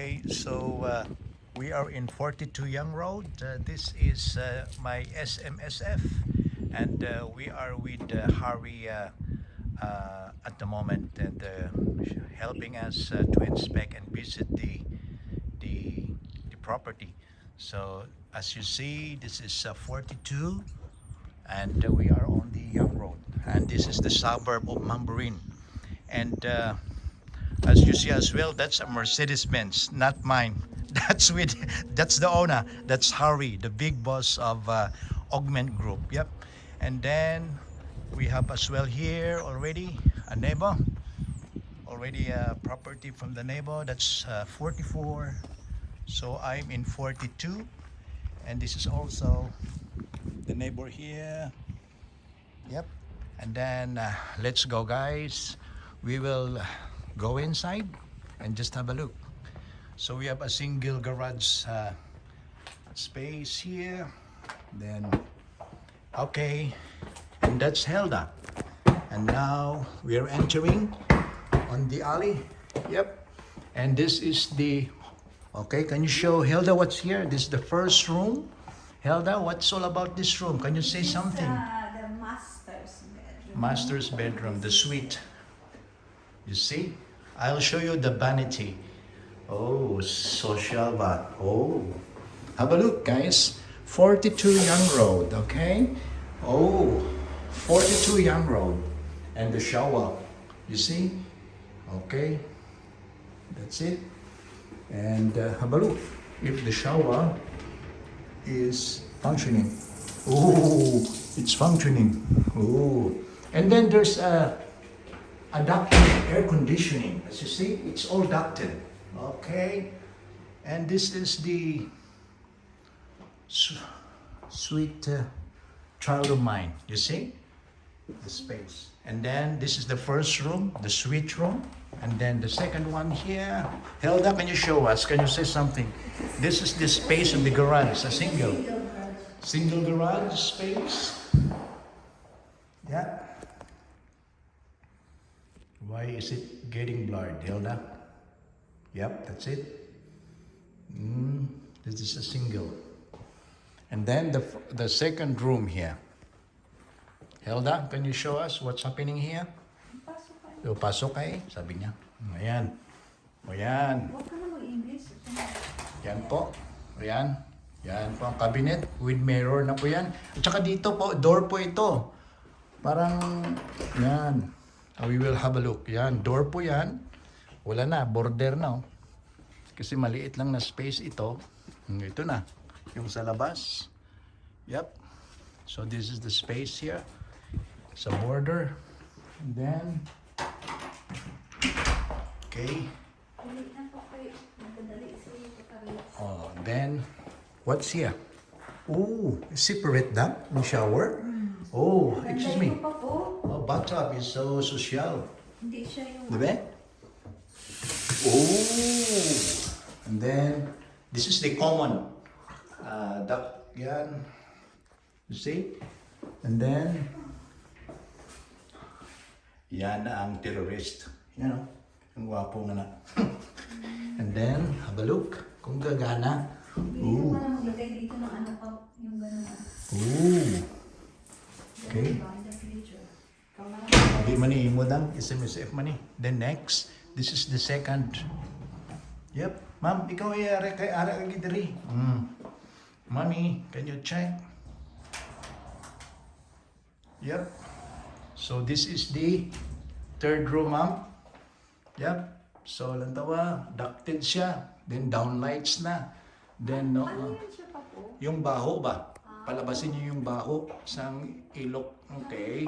Okay, so we are in 42 Young Road. This is my SMSF, and we are with Harry at the moment, and helping us to inspect and visit the the property. So as you see, this is 42, and we are on the Young Road, and this is the suburb of Mambarin, and as you see as well, that's a Mercedes-Benz, not mine. That's the owner. That's Harry, the big boss of Augment Group. Yep. And then we have as well here already a neighbor, already a property from the neighbor. That's 44. So I'm in 42, and this is also the neighbor here. Yep. And then let's go, guys. We will go inside and just have a look. So we have a single garage space here. Then, okay, and that's Helda. And now we are entering on the alley. Yep. And this is the, okay, can you show Helda what's here? This is the first room. Helda, what's all about this room? Can you say something? The master's bedroom. Master's bedroom, the suite. You see? I'll show you the vanity. Oh, social bath. Oh, have a look, guys. 42 Young Road, okay? Oh, 42 Young Road. And the shower. You see? Okay. That's it. And have a look if the shower is functioning. Oh, it's functioning. Oh. And then there's a ducted air conditioning. As you see, it's all ducted. Okay. And this is the sweet child of mine. You see? The space. And then this is the first room, the suite room. And then the second one here. Helda, can you show us? Can you say something? This is the space of the garage, a single garage space. Yeah. Why is it getting blurred, Hilda? Yep, that's it. This is a single. And then the second room here. Hilda, can you show us what's happening here? Pasok pasok eh, sabi niya. Ayan. Ayan. Huwag ka na mag-English. Yan po. Ayan. Yan po ang cabinet with mirror na po yan. At saka dito po, door po ito. Parang, yan. We will have a look. Yan, door po yan. Wala na, border na. Oh. Kasi maliit lang na space ito. Ito na, yung sa labas. Yep. So this is the space here. Sa border. And then, okay. Oh, then, what's here? Oh, separate na, yung shower. Oh, excuse me. Oh, bathtub is so social. Hindi siya yung... Diba? Oh! And then, this is the common. Yan. You see? And then, yan na ang terrorist. Yan o. Ang gwapo nga na. And then, have a look. Kung gagana. Hindi mo na maglagay dito ng ano pa, yung gano'n. Ooh. Okay. Hindi man mo dang SMSF man eh. Then next, this is the second. Yep. Ma'am, ikaw ay kay ara kay diri. Mommy, can you check? Yep. So this is the third room, ma'am. Yep. So lantawa, ducted siya. Then downlights na. Then no. Ano yan siya pa po? Yung baho ba? Palabasin niyo yung baho sa ilok. Okay.